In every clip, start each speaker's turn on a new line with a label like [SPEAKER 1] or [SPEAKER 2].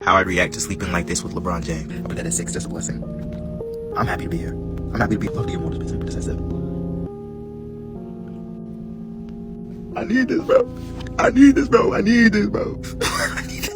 [SPEAKER 1] how I'd react to sleeping like this with LeBron James. I put that at 6, just a blessing. I'm happy to be here. I'm happy to be able to get more space. Just at 7. I need this, bro. I need this, bro. I need this, bro. I need this.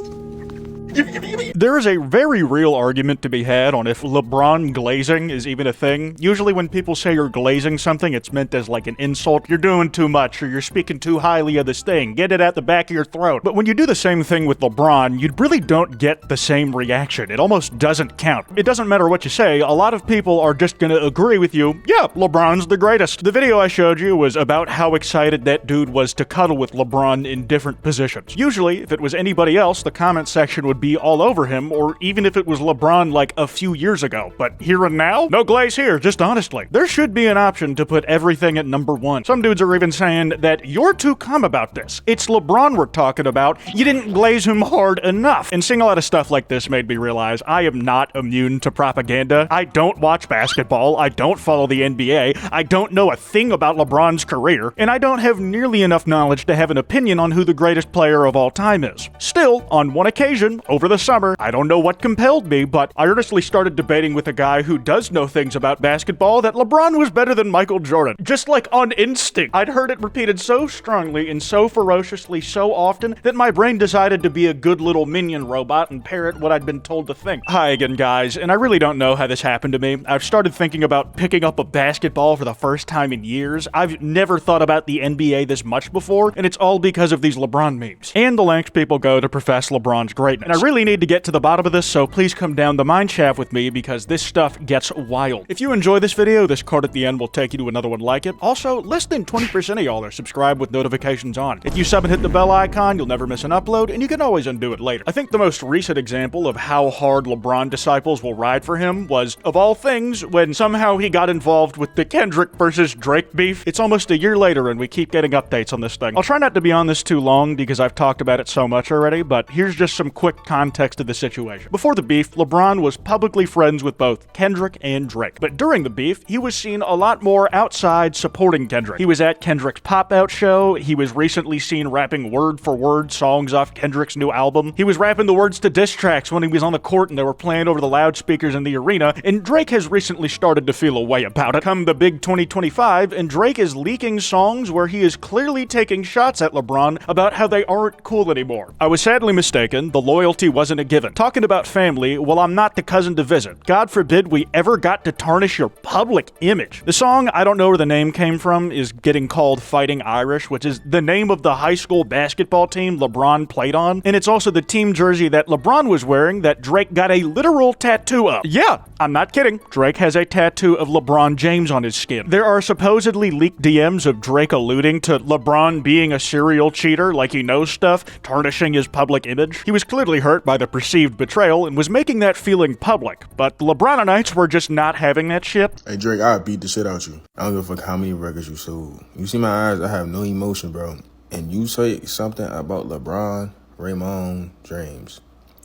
[SPEAKER 2] There is a very real argument to be had on if Lebron Glazing is even a thing. Usually when people say you're glazing something, it's meant as like an insult. You're doing too much, or you're speaking too highly of this thing. Get it at the back of your throat. But when you do the same thing with LeBron, you really don't get the same reaction. It almost doesn't count. It doesn't matter what you say, a lot of people are just gonna agree with you, yeah, LeBron's the greatest. The video I showed you was about how excited that dude was to cuddle with LeBron in different positions. Usually, if it was anybody else, the comment section would be all over him, or even if it was LeBron like a few years ago. But here and now? No glaze here, just honestly. There should be an option to put everything at number 1. Some dudes are even saying that you're too calm about this. It's LeBron we're talking about. You didn't glaze him hard enough. And seeing a lot of stuff like this made me realize I am not immune to propaganda. I don't watch basketball. I don't follow the NBA. I don't know a thing about LeBron's career. And I don't have nearly enough knowledge to have an opinion on who the greatest player of all time is. Still, on one occasion, over the summer, I don't know what compelled me, but I earnestly started debating with a guy who does know things about basketball that LeBron was better than Michael Jordan. Just like on instinct. I'd heard it repeated so strongly and so ferociously so often that my brain decided to be a good little minion robot and parrot what I'd been told to think. Hi again, guys, and I really don't know how this happened to me. I've started thinking about picking up a basketball for the first time in years. I've never thought about the NBA this much before, and it's all because of these LeBron memes. And the lengths people go to profess LeBron's greatness. And I really need to get to the bottom of this, so please come down the mine shaft with me because this stuff gets wild. If you enjoy this video, this card at the end will take you to another one like it. Also, less than 20% of y'all are subscribed with notifications on. If you sub and hit the bell icon, you'll never miss an upload, and you can always undo it later. I think the most recent example of how hard LeBron disciples will ride for him was, of all things, when somehow he got involved with the Kendrick versus Drake beef. It's almost a year later, and we keep getting updates on this thing. I'll try not to be on this too long because I've talked about it so much already, but here's just some quick context of the situation. Before the beef, LeBron was publicly friends with both Kendrick and Drake. But during the beef, he was seen a lot more outside supporting Kendrick. He was at Kendrick's pop-out show. He was recently seen rapping word-for-word songs off Kendrick's new album. He was rapping the words to diss tracks when he was on the court and they were playing over the loudspeakers in the arena, and Drake has recently started to feel a way about it. Come the big 2025, and Drake is leaking songs where he is clearly taking shots at LeBron about how they aren't cool anymore. I was sadly mistaken. The loyalty wasn't a given. Talking about family, well, I'm not the cousin to visit. God forbid we ever got to tarnish your public image. The song, I don't know where the name came from, is getting called Fighting Irish, which is the name of the high school basketball team LeBron played on, and it's also the team jersey that LeBron was wearing that Drake got a literal tattoo of. Yeah, I'm not kidding. Drake has a tattoo of LeBron James on his skin. There are supposedly leaked DMs of Drake alluding to LeBron being a serial cheater, like he knows stuff, tarnishing his public image. He was clearly hurt by the perceived betrayal and was making that feeling public, but the LeBronites were just not having that shit.
[SPEAKER 3] Hey Drake, I'll beat the shit out you. I don't give a fuck how many records you sold. You see my eyes, I have no emotion, bro. And you say something about LeBron, Raymond, James,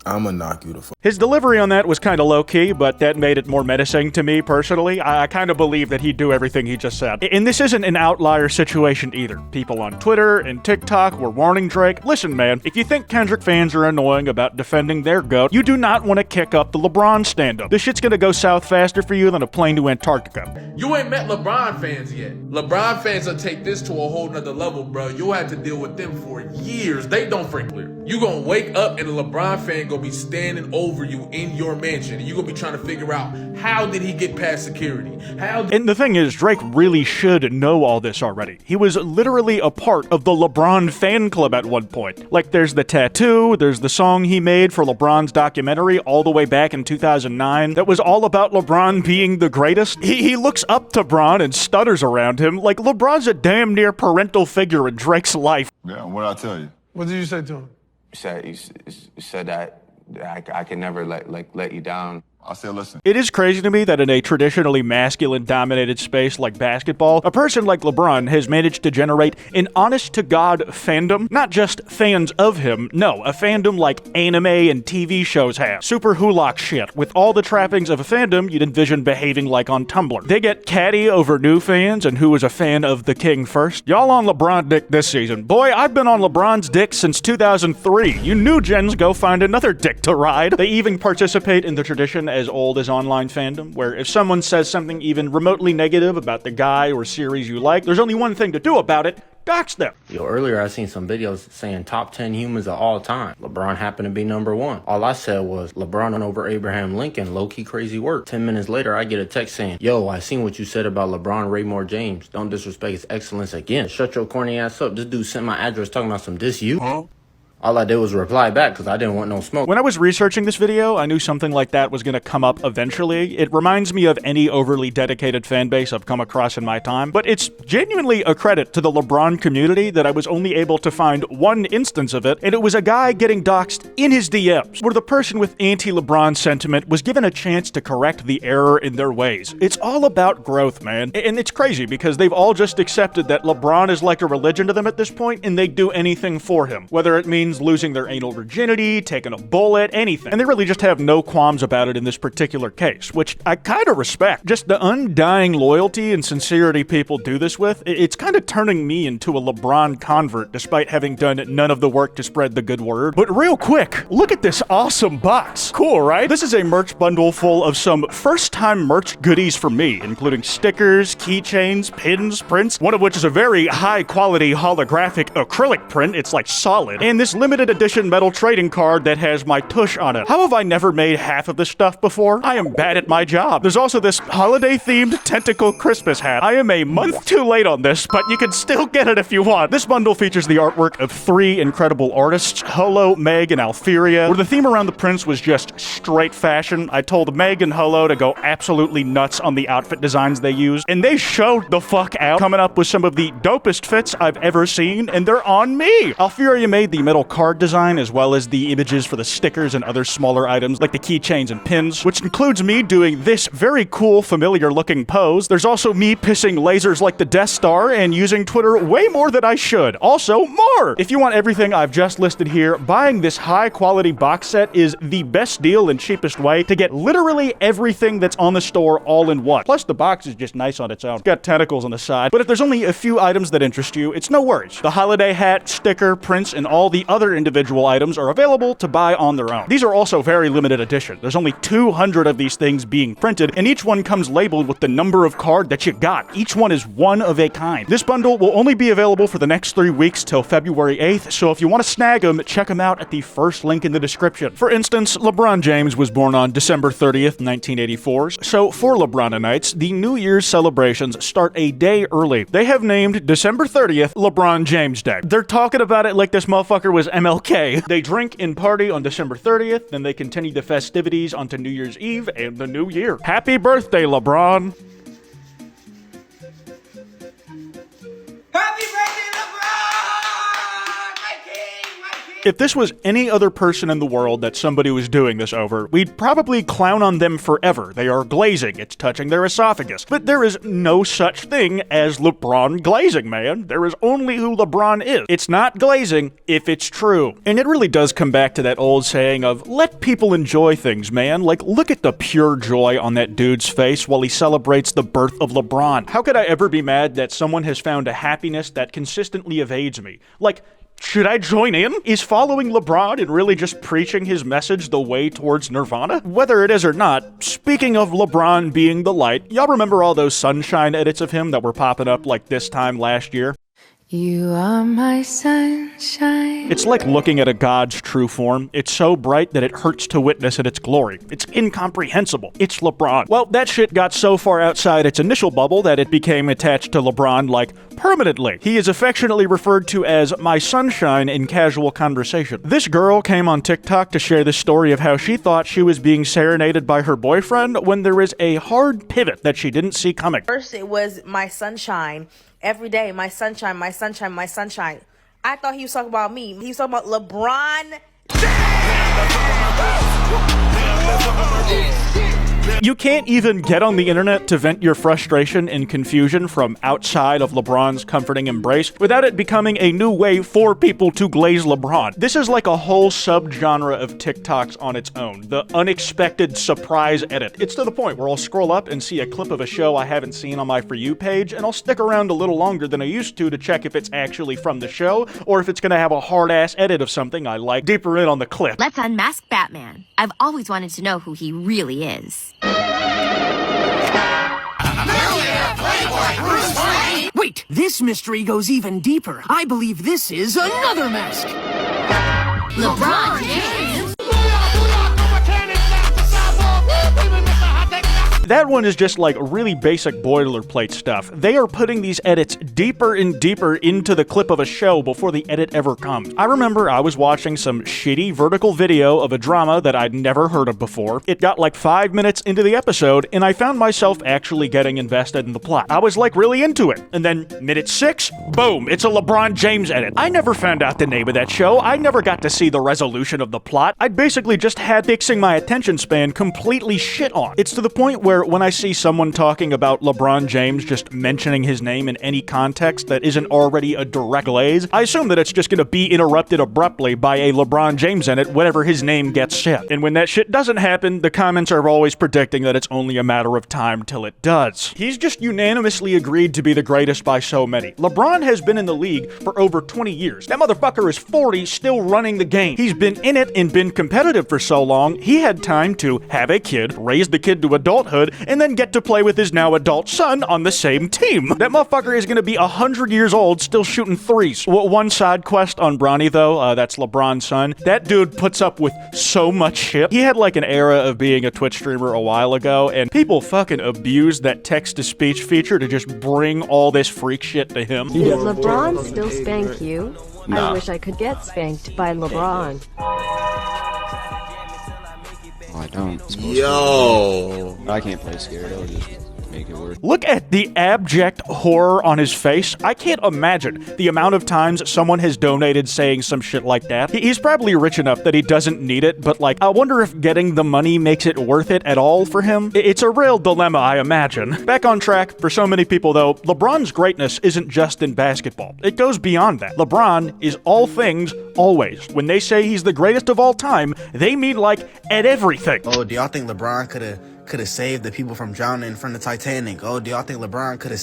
[SPEAKER 3] I'ma knock you the fuck.
[SPEAKER 2] His delivery on that was kind of low-key, but that made it more menacing to me personally. I kind of believe that he'd do everything he just said. And this isn't an outlier situation either. People on Twitter and TikTok were warning Drake, listen man, if you think Kendrick fans are annoying about defending their GOAT, you do not want to kick up the LeBron stand-up. This shit's gonna go south faster for you than a plane to Antarctica.
[SPEAKER 4] You ain't met LeBron fans yet. LeBron fans will take this to a whole nother level, bro. You'll have to deal with them for years. They don't freak clear. You gonna wake up and a LeBron fan gonna be standing over you in your mansion, and you gonna be trying to figure out how did he get past security?
[SPEAKER 2] And the thing is, Drake really should know all this already. He was literally a part of the LeBron fan club at one point. Like, there's the tattoo, there's the song he made for LeBron's documentary all the way back in 2009 that was all about LeBron being the greatest. He looks up to Bron and stutters around him like LeBron's a damn near parental figure in Drake's life.
[SPEAKER 5] Yeah, what'd I tell you?
[SPEAKER 6] What did you say to him?
[SPEAKER 7] You said that I could never let you down.
[SPEAKER 5] I said, listen.
[SPEAKER 2] It is crazy to me that in a traditionally masculine-dominated space like basketball, a person like LeBron has managed to generate an honest-to-God fandom. Not just fans of him, no, a fandom like anime and TV shows have. Super hulock shit, with all the trappings of a fandom you'd envision behaving like on Tumblr. They get catty over new fans and who was a fan of the king first. Y'all on LeBron dick this season. Boy, I've been on LeBron's dick since 2003. You new gens go find another dick to ride. They even participate in the tradition as old as online fandom, where if someone says something even remotely negative about the guy or series you like, there's only one thing to do about it: dox them.
[SPEAKER 6] Yo, earlier I seen some videos saying top 10 humans of all time. LeBron happened to be number 1. All I said was, LeBron over Abraham Lincoln, low-key crazy work. 10 minutes later, I get a text saying, yo, I seen what you said about LeBron Raymore James. Don't disrespect his excellence again. Shut your corny ass up. This dude sent my address talking about some diss you. Huh? All I did was reply back because I didn't want no smoke.
[SPEAKER 2] When I was researching this video, I knew something like that was going to come up eventually. It reminds me of any overly dedicated fan base I've come across in my time, but it's genuinely a credit to the LeBron community that I was only able to find one instance of it, and it was a guy getting doxxed in his DMs, where the person with anti-LeBron sentiment was given a chance to correct the error in their ways. It's all about growth, man. And it's crazy because they've all just accepted that LeBron is like a religion to them at this point, and they'd do anything for him, whether it means losing their anal virginity, taking a bullet, anything. And they really just have no qualms about it in this particular case, which I kind of respect. Just the undying loyalty and sincerity people do this with, it's kind of turning me into a LeBron convert despite having done none of the work to spread the good word. But real quick, look at this awesome box. Cool, right? This is a merch bundle full of some first-time merch goodies for me, including stickers, keychains, pins, prints, one of which is a very high-quality holographic acrylic print. It's like solid. And this limited edition metal trading card that has my tush on it. How have I never made half of this stuff before? I am bad at my job. There's also this holiday-themed tentacle Christmas hat. I am a month too late on this, but you can still get it if you want. This bundle features the artwork of 3 incredible artists, Holo, Meg, and Alfiria, where the theme around the prints was just straight fashion. I told Meg and Holo to go absolutely nuts on the outfit designs they used, and they showed the fuck out, coming up with some of the dopest fits I've ever seen, and they're on me! Alfiria made the metal card design as well as the images for the stickers and other smaller items like the keychains and pins, which includes me doing this very cool, familiar looking pose. There's also me pissing lasers like the Death Star and using Twitter way more than I should. Also, more! If you want everything I've just listed here, buying this high quality box set is the best deal and cheapest way to get literally everything that's on the store all in one. Plus the box is just nice on its own. It's got tentacles on the side, but if there's only a few items that interest you, it's no worries. The holiday hat, sticker, prints, and all the other individual items are available to buy on their own. These are also very limited edition. There's only 200 of these things being printed, and each one comes labeled with the number of card that you got. Each one is one of a kind. This bundle will only be available for the next 3 weeks till February 8th, so if you want to snag them, check them out at the first link in the description. For instance, LeBron James was born on December 30th, 1984, so for LeBronites, the New Year's celebrations start a day early. They have named December 30th LeBron James Day. They're talking about it like this motherfucker was MLK. They drink and party on December 30th, then they continue the festivities onto New Year's Eve and the New Year. Happy birthday, LeBron!
[SPEAKER 7] Happy birthday, LeBron! My king, my king!
[SPEAKER 2] If this was any other person in the world that somebody was doing this over, we'd probably clown on them forever. They are glazing, it's touching their esophagus. But there is no such thing as LeBron glazing, man. There is only who LeBron is. It's not glazing if it's true. And it really does come back to that old saying of, let people enjoy things, man. Like, look at the pure joy on that dude's face while he celebrates the birth of LeBron. How could I ever be mad that someone has found a happiness that consistently evades me? Like, should I join in? Is following LeBron and really just preaching his message the way towards nirvana? Whether it is or not, speaking of LeBron being the light, y'all remember all those sunshine edits of him that were popping up like this time last year?
[SPEAKER 8] You are my sunshine.
[SPEAKER 2] It's like looking at a god's true form. It's so bright that it hurts to witness at its glory. It's incomprehensible. It's LeBron. Well, that shit got so far outside its initial bubble that it became attached to LeBron, like, permanently. He is affectionately referred to as my sunshine in casual conversation. This girl came on TikTok to share the story of how she thought she was being serenaded by her boyfriend when there is a hard pivot that she didn't see coming.
[SPEAKER 9] First, it was my sunshine. Every day, my sunshine, my sunshine, my sunshine. I thought he was talking about me. He was talking about LeBron.
[SPEAKER 2] You can't even get on the internet to vent your frustration and confusion from outside of LeBron's comforting embrace without it becoming a new way for people to glaze LeBron. This is like a whole subgenre of TikToks on its own. The unexpected surprise edit. It's to the point where I'll scroll up and see a clip of a show I haven't seen on my For You page, and I'll stick around a little longer than I used to check if it's actually from the show or if it's gonna have a hard-ass edit of something I like deeper in on the clip.
[SPEAKER 5] Let's unmask Batman. I've always wanted to know who he really is.
[SPEAKER 7] Wait, this mystery goes even deeper. I believe this is another mask.
[SPEAKER 5] LeBron James.
[SPEAKER 2] That one is just like really basic boilerplate stuff. They are putting these edits deeper and deeper into the clip of a show before the edit ever comes. I remember I was watching some shitty vertical video of a drama that I'd never heard of before. It got like 5 minutes into the episode, and I found myself actually getting invested in the plot. I was like really into it. And then minute 6, boom, it's a LeBron James edit. I never found out the name of that show. I never got to see the resolution of the plot. I'd basically just had fixing my attention span completely shit on. It's to the point where when I see someone talking about LeBron James just mentioning his name in any context that isn't already a direct glaze, I assume that it's just gonna be interrupted abruptly by a LeBron James in it whenever his name gets said. And when that shit doesn't happen, the comments are always predicting that it's only a matter of time till it does. He's just unanimously agreed to be the greatest by so many. LeBron has been in the league for over 20 years. That motherfucker is 40, still running the game. He's been in it and been competitive for so long, he had time to have a kid, raise the kid to adulthood, and then get to play with his now adult son on the same team. That motherfucker is gonna be 100 years old still shooting threes. One side quest on Bronny though, that's LeBron's son. That dude puts up with so much shit. He had like an era of being a Twitch streamer a while ago, and people fucking abused that text-to-speech feature to just bring all this freak shit to him.
[SPEAKER 10] Does LeBron still spank you?
[SPEAKER 6] Nah.
[SPEAKER 10] I wish I could get spanked by LeBron.
[SPEAKER 11] I don't.
[SPEAKER 1] Yo.
[SPEAKER 11] I can't play scared. I'll just make it work.
[SPEAKER 2] Look at the abject horror on his face. I can't imagine the amount of times someone has donated saying some shit like that. He's probably rich enough that he doesn't need it, but like, I wonder if getting the money makes it worth it at all for him. It's a real dilemma, I imagine. Back on track, for so many people though, LeBron's greatness isn't just in basketball. It goes beyond that. LeBron is all things, always. When they say he's the greatest of all time, they mean like at everything.
[SPEAKER 1] Oh, do y'all think LeBron could have saved the people from drowning in front of Titanic? Oh, do y'all think LeBron could have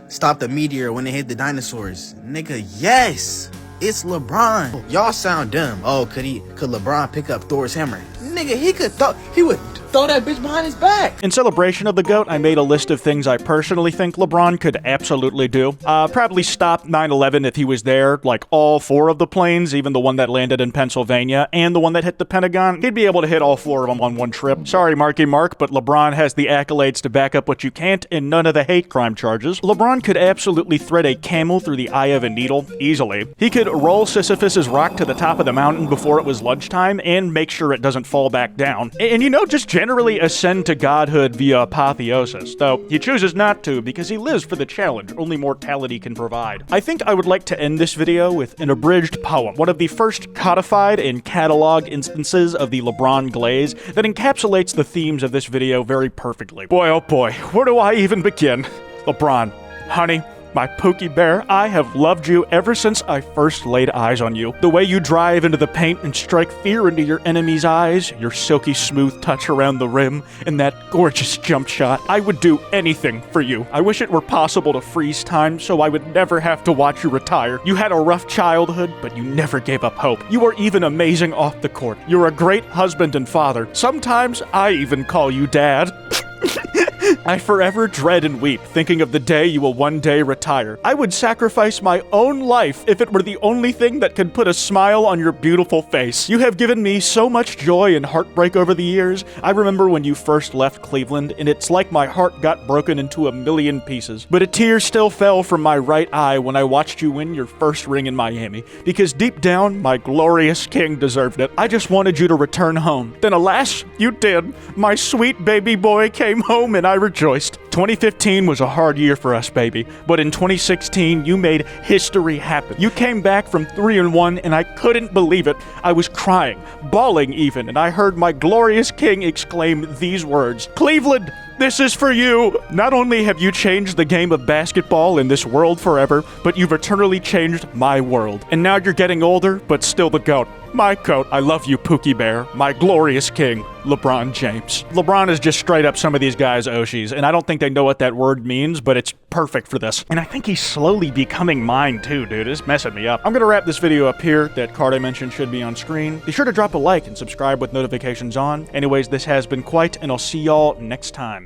[SPEAKER 1] stopped the meteor when they hit the dinosaurs? Nigga, yes. It's LeBron. Y'all sound dumb. Oh, could LeBron pick up Thor's hammer? Nigga, he would throw that bitch behind his back.
[SPEAKER 2] In celebration of the GOAT, I made a list of things I personally think LeBron could absolutely do. Probably stop 9/11 if he was there, like all 4 of the planes, even the one that landed in Pennsylvania and the one that hit the Pentagon. He'd be able to hit all 4 of them on one trip. Sorry, Marky Mark, but LeBron has the accolades to back up what you can't and none of the hate crime charges. LeBron could absolutely thread a camel through the eye of a needle, easily. He could roll Sisyphus's rock to the top of the mountain before it was lunchtime and make sure it doesn't fall back down. And you know, just generally ascend to godhood via apotheosis, though he chooses not to because he lives for the challenge only mortality can provide. I think I would like to end this video with an abridged poem, one of the first codified and cataloged instances of the LeBron glaze that encapsulates the themes of this video very perfectly. Boy, oh boy, where do I even begin? LeBron, honey, my Pookie Bear, I have loved you ever since I first laid eyes on you. The way you drive into the paint and strike fear into your enemy's eyes, your silky smooth touch around the rim, and that gorgeous jump shot. I would do anything for you. I wish it were possible to freeze time so I would never have to watch you retire. You had a rough childhood, but you never gave up hope. You are even amazing off the court. You're a great husband and father. Sometimes I even call you Dad. I forever dread and weep, thinking of the day you will one day retire. I would sacrifice my own life if it were the only thing that could put a smile on your beautiful face. You have given me so much joy and heartbreak over the years. I remember when you first left Cleveland, and it's like my heart got broken into a million pieces. But a tear still fell from my right eye when I watched you win your first ring in Miami, because deep down, my glorious king deserved it. I just wanted you to return home. Then alas, you did. My sweet baby boy came home and I rejoiced. 2015 was a hard year for us, baby, but in 2016, you made history happen. You came back from 3-1, and I couldn't believe it. I was crying, bawling even, and I heard my glorious king exclaim these words, "Cleveland, this is for you!" Not only have you changed the game of basketball in this world forever, but you've eternally changed my world. And now you're getting older, but still the GOAT. My GOAT. I love you, Pookie Bear. My glorious king, LeBron James. LeBron is just straight up some of these guys' Oshis, and I don't think they know what that word means, but it's perfect for this. And I think he's slowly becoming mine too, dude. It's messing me up. I'm gonna wrap this video up here. That card I mentioned should be on screen. Be sure to drop a like and subscribe with notifications on. Anyways, this has been Kwite, and I'll see y'all next time.